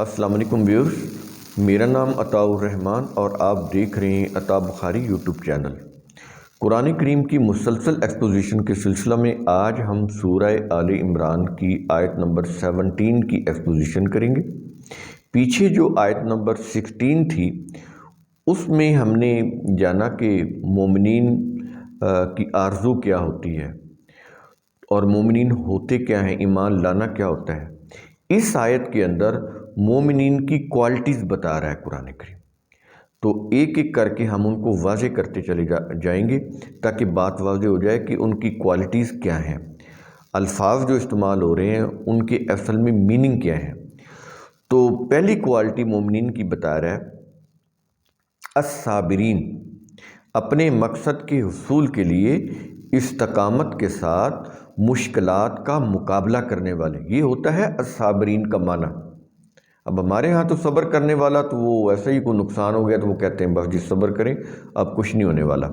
السلام علیکم ویورز، میرا نام عطاءالرحمان اور آپ دیکھ رہے ہیں عطا بخاری یوٹیوب چینل۔ قرآن کریم کی مسلسل ایکسپوزیشن کے سلسلہ میں آج ہم سورہ آل عمران کی آیت نمبر 17 کی ایکسپوزیشن کریں گے۔ پیچھے جو آیت نمبر 16 تھی اس میں ہم نے جانا کہ مومنین کی آرزو کیا ہوتی ہے اور مومنین ہوتے کیا ہیں، ایمان لانا کیا ہوتا ہے۔ اس آیت کے اندر مومنین کی کوالٹیز بتا رہا ہے قرآن کریم، تو ایک ایک کر کے ہم ان کو واضح کرتے چلے جائیں گے تاکہ بات واضح ہو جائے کہ ان کی کوالٹیز کیا ہیں، الفاظ جو استعمال ہو رہے ہیں ان کے اصل میں میننگ کیا ہیں۔ تو پہلی کوالٹی مومنین کی بتا رہا ہے الصابرین، اپنے مقصد کے حصول کے لیے استقامت کے ساتھ مشکلات کا مقابلہ کرنے والے، یہ ہوتا ہے الصابرین کا معنی۔ اب ہمارے ہاں تو صبر کرنے والا تو وہ ایسا ہی کوئی نقصان ہو گیا تو وہ کہتے ہیں بس جی صبر کریں اب کچھ نہیں ہونے والا،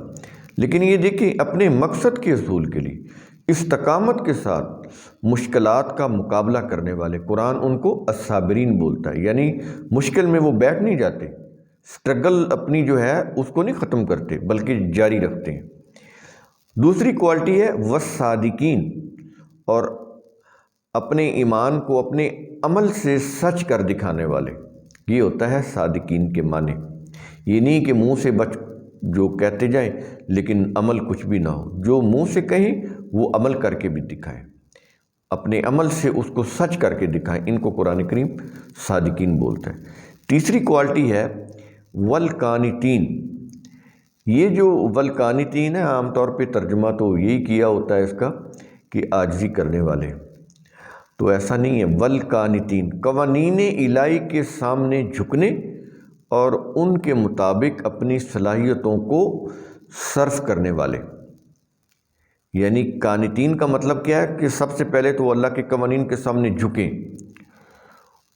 لیکن یہ دیکھیں اپنے مقصد کے حصول کے لیے استقامت کے ساتھ مشکلات کا مقابلہ کرنے والے، قرآن ان کو الصابرین بولتا ہے، یعنی مشکل میں وہ بیٹھ نہیں جاتے، سٹرگل اپنی جو ہے اس کو نہیں ختم کرتے بلکہ جاری رکھتے ہیں۔ دوسری کوالٹی ہے والصادقین، اور اپنے ایمان کو اپنے عمل سے سچ کر دکھانے والے، یہ ہوتا ہے صادقین کے معنی۔ یہ نہیں کہ منہ سے جو کہتے جائیں لیکن عمل کچھ بھی نہ ہو، جو منہ سے کہیں وہ عمل کر کے بھی دکھائیں، اپنے عمل سے اس کو سچ کر کے دکھائیں، ان کو قرآن کریم صادقین بولتا ہے۔ تیسری کوالٹی ہے والقانتین، یہ جو والقانتین ہے عام طور پہ ترجمہ تو یہی کیا ہوتا ہے اس کا کہ عاجزی کرنے والے، تو ایسا نہیں ہے۔ والقانتین، قوانین الہی کے سامنے جھکنے اور ان کے مطابق اپنی صلاحیتوں کو صرف کرنے والے، یعنی قانتین کا مطلب کیا ہے کہ سب سے پہلے تو اللہ کے قوانین کے سامنے جھکیں،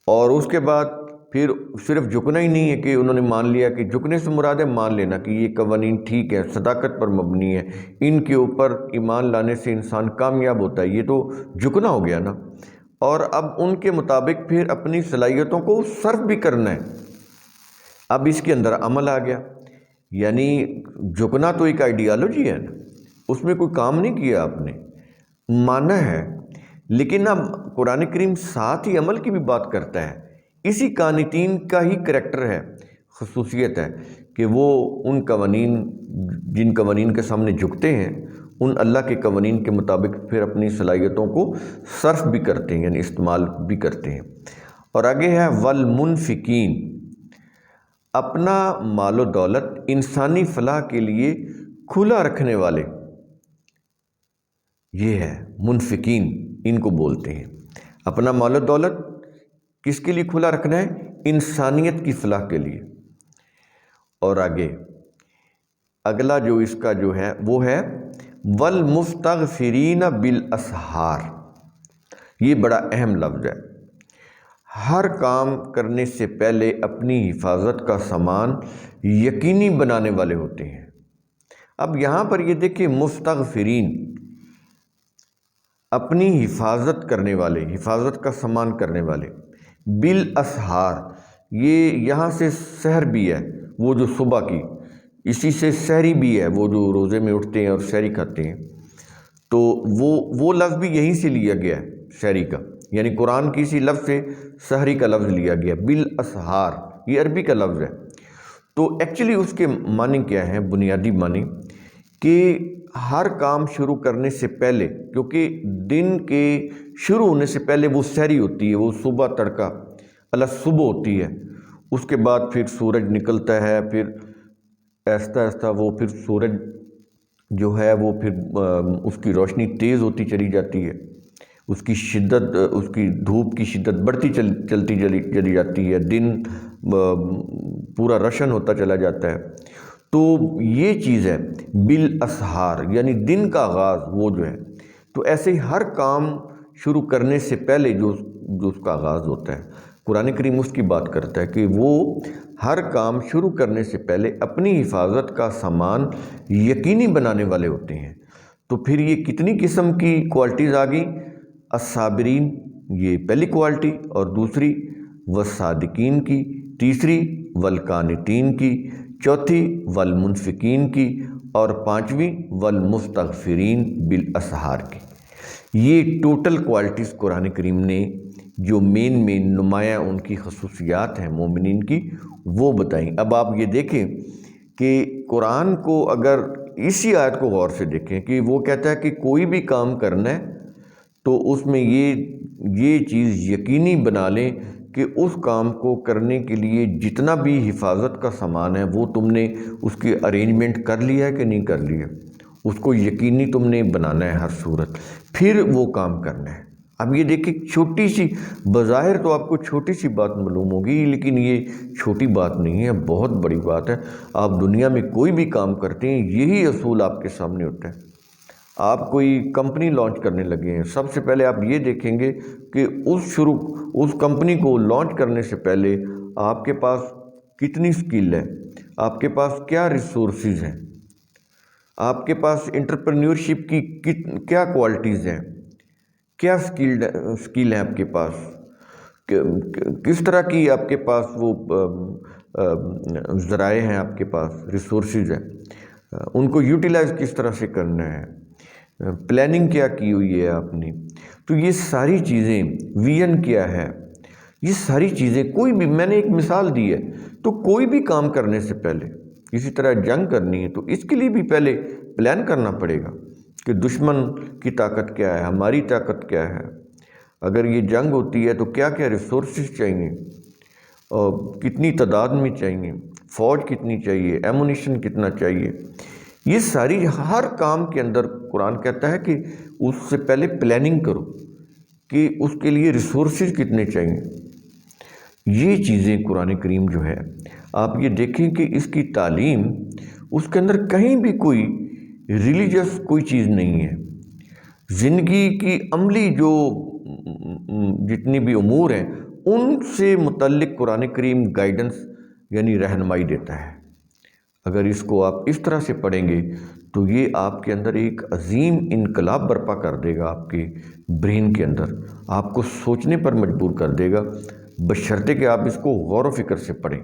اور اس کے بعد پھر صرف جھکنا ہی نہیں ہے کہ انہوں نے مان لیا، کہ جھکنے سے مراد ہے مان لینا کہ یہ قوانین ٹھیک ہے، صداقت پر مبنی ہے، ان کے اوپر ایمان لانے سے انسان کامیاب ہوتا ہے، یہ تو جھکنا ہو گیا نا۔ اور اب ان کے مطابق پھر اپنی صلاحیتوں کو صرف بھی کرنا ہے، اب اس کے اندر عمل آ گیا، یعنی جھکنا تو ایک آئیڈیالوجی ہے نا، اس میں کوئی کام نہیں کیا آپ نے، مانا ہے، لیکن اب قرآن کریم ساتھ ہی عمل کی بھی بات کرتا ہے۔ اسی قانتین کا ہی کریکٹر ہے، خصوصیت ہے کہ وہ ان قوانین، جن قوانین کے سامنے جھکتے ہیں، ان اللہ کے قوانین کے مطابق پھر اپنی صلاحیتوں کو صرف بھی کرتے ہیں، یعنی استعمال بھی کرتے ہیں۔ اور آگے ہے والمنفقین، اپنا مال و دولت انسانی فلاح کے لیے کھلا رکھنے والے، یہ ہے منفقین، ان کو بولتے ہیں۔ اپنا مال و دولت کس کے لیے کھلا رکھنا ہے؟ انسانیت کی فلاح کے لیے۔ اور آگے اگلا جو اس کا جو ہے وہ ہے والمستغفرین بالاسحار، یہ بڑا اہم لفظ ہے۔ ہر کام کرنے سے پہلے اپنی حفاظت کا سامان یقینی بنانے والے ہوتے ہیں۔ اب یہاں پر یہ دیکھیں مستغفرین، اپنی حفاظت کرنے والے، حفاظت کا سامان کرنے والے، بالاسحار، یہ یہاں سے سحر بھی ہے، وہ جو صبح کی، اسی سے سحری بھی ہے، وہ جو روزے میں اٹھتے ہیں اور سحری کھاتے ہیں، تو وہ لفظ بھی یہیں سے لیا گیا ہے سحری کا، یعنی قرآن کی اسی لفظ سے سحری کا لفظ لیا گیا، بالاسحار، یہ عربی کا لفظ ہے۔ تو ایکچولی اس کے معنی کیا ہے، بنیادی معنی کہ ہر کام شروع کرنے سے پہلے، کیونکہ دن کے شروع ہونے سے پہلے وہ سحری ہوتی ہے، وہ صبح تڑکا صبح ہوتی ہے، اس کے بعد پھر سورج نکلتا ہے، پھر آہستہ آہستہ وہ پھر سورج جو ہے وہ پھر اس کی روشنی تیز ہوتی چلی جاتی ہے، اس کی شدت، اس کی دھوپ کی شدت بڑھتی چلتی چلی جاتی ہے، دن پورا روشن ہوتا چلا جاتا ہے۔ تو یہ چیز ہے بالاسحار، یعنی دن کا آغاز وہ جو ہے، تو ایسے ہی ہر کام شروع کرنے سے پہلے جو اس کا آغاز ہوتا ہے، قرآن کریم اس کی بات کرتا ہے کہ وہ ہر کام شروع کرنے سے پہلے اپنی حفاظت کا سامان یقینی بنانے والے ہوتے ہیں۔ تو پھر یہ کتنی قسم کی کوالٹیز آ گئی؟ الصابرین، یہ پہلی کوالٹی، اور دوسری والصادقین کی، تیسری والقانتین کی، چوتھی والمنفقین کی، اور پانچویں والمستغفرین بالاسحار کی۔ یہ ٹوٹل کوالٹیز قرآن کریم نے جو مین نمایاں ان کی خصوصیات ہیں مومنین کی وہ بتائیں۔ اب آپ یہ دیکھیں کہ قرآن کو اگر اسی آیت کو غور سے دیکھیں کہ وہ کہتا ہے کہ کوئی بھی کام کرنا ہے تو اس میں یہ چیز یقینی بنا لیں کہ اس کام کو کرنے کے لیے جتنا بھی حفاظت کا سامان ہے وہ تم نے اس کی ارینجمنٹ کر لیا ہے کہ نہیں کر لیا، اس کو یقینی تم نے بنانا ہے ہر صورت، پھر وہ کام کرنا ہے۔ اب یہ دیکھیں چھوٹی سی، بظاہر تو آپ کو چھوٹی سی بات معلوم ہوگی، لیکن یہ چھوٹی بات نہیں ہے، بہت بڑی بات ہے۔ آپ دنیا میں کوئی بھی کام کرتے ہیں یہی اصول آپ کے سامنے ہوتا ہے۔ آپ کوئی کمپنی لانچ کرنے لگے ہیں، سب سے پہلے آپ یہ دیکھیں گے کہ اس کمپنی کو لانچ کرنے سے پہلے آپ کے پاس کتنی سکل ہے، آپ کے پاس کیا ریسورسز ہیں، آپ کے پاس انٹرپرینیورشپ کی کیا کوالٹیز ہیں، کیا سکل ہے آپ کے پاس، کس طرح کی آپ کے پاس وہ ذرائع ہیں، آپ کے پاس ریسورسز ہیں، ان کو یوٹیلائز کس طرح سے کرنا ہے، پلاننگ کیا کی ہوئی ہے آپ نے۔ تو یہ ساری چیزیں، ویژن کیا ہے، یہ ساری چیزیں کوئی بھی، میں نے ایک مثال دی ہے، تو کوئی بھی کام کرنے سے پہلے، اسی طرح جنگ کرنی ہے تو اس کے لیے بھی پہلے پلان کرنا پڑے گا کہ دشمن کی طاقت کیا ہے، ہماری طاقت کیا ہے، اگر یہ جنگ ہوتی ہے تو کیا کیا ریسورسز چاہیے اور کتنی تعداد میں چاہیے، فوج کتنی چاہیے، ایمونیشن کتنا چاہیے، یہ ساری ہر کام کے اندر قرآن کہتا ہے کہ اس سے پہلے پلاننگ کرو کہ اس کے لیے ریسورسز کتنے چاہیے۔ یہ چیزیں قرآن کریم جو ہے آپ یہ دیکھیں کہ اس کی تعلیم، اس کے اندر کہیں بھی کوئی ریلیجس کوئی چیز نہیں ہے۔ زندگی کی عملی جو جتنی بھی امور ہیں ان سے متعلق قرآن کریم گائیڈنس یعنی رہنمائی دیتا ہے۔ اگر اس کو آپ اس طرح سے پڑھیں گے تو یہ آپ کے اندر ایک عظیم انقلاب برپا کر دے گا، آپ کے برین کے اندر آپ کو سوچنے پر مجبور کر دے گا، بشرطے کہ آپ اس کو غور و فکر سے پڑھیں۔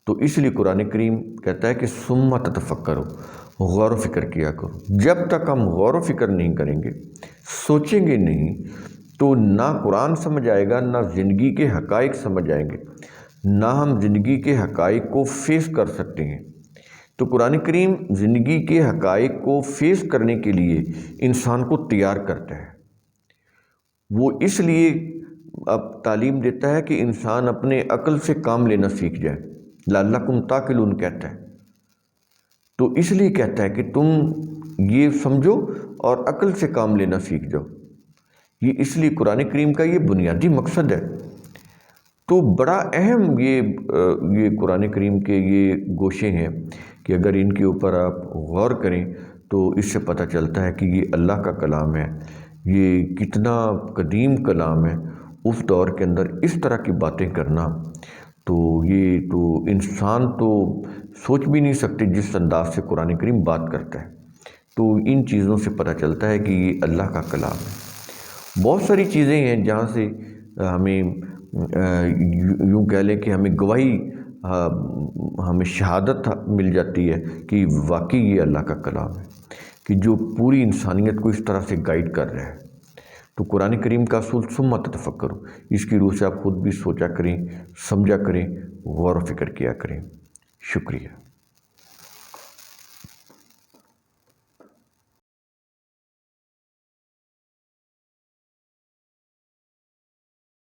تو اس لیے قرآن کریم کہتا ہے کہ ثم تتفکروا، غور و فکر کیا کرو۔ جب تک ہم غور و فکر نہیں کریں گے، سوچیں گے نہیں، تو نہ قرآن سمجھ آئے گا، نہ زندگی کے حقائق سمجھ آئیں گے، نہ ہم زندگی کے حقائق کو فیس کر سکتے ہیں۔ تو قرآن کریم زندگی کے حقائق کو فیس کرنے کے لیے انسان کو تیار کرتا ہے۔ وہ اس لیے اب تعلیم دیتا ہے کہ انسان اپنے عقل سے کام لینا سیکھ جائے، لعلکم تعقلون کہتا ہے۔ تو اس لیے کہتا ہے کہ تم یہ سمجھو اور عقل سے کام لینا سیکھ جاؤ۔ یہ اس لیے قرآن کریم کا یہ بنیادی مقصد ہے۔ تو بڑا اہم یہ قرآن کریم کے یہ گوشے ہیں کہ اگر ان کے اوپر آپ غور کریں تو اس سے پتہ چلتا ہے کہ یہ اللہ کا کلام ہے، یہ کتنا قدیم کلام ہے۔ اس دور کے اندر اس طرح کی باتیں کرنا تو یہ تو انسان تو سوچ بھی نہیں سکتے جس انداز سے قرآن کریم بات کرتا ہے۔ تو ان چیزوں سے پتہ چلتا ہے کہ یہ اللہ کا کلام ہے۔ بہت ساری چیزیں ہیں جہاں سے ہمیں یوں کہہ لیں کہ ہمیں گواہی، ہمیں شہادت مل جاتی ہے کہ واقعی یہ اللہ کا کلام ہے، کہ جو پوری انسانیت کو اس طرح سے گائیڈ کر رہا ہے۔ تو قرآن کریم کا اصول ثم تتفکروا، اس کی روح سے آپ خود بھی سوچا کریں، سمجھا کریں، غور و فکر کیا کریں۔ شکریہ۔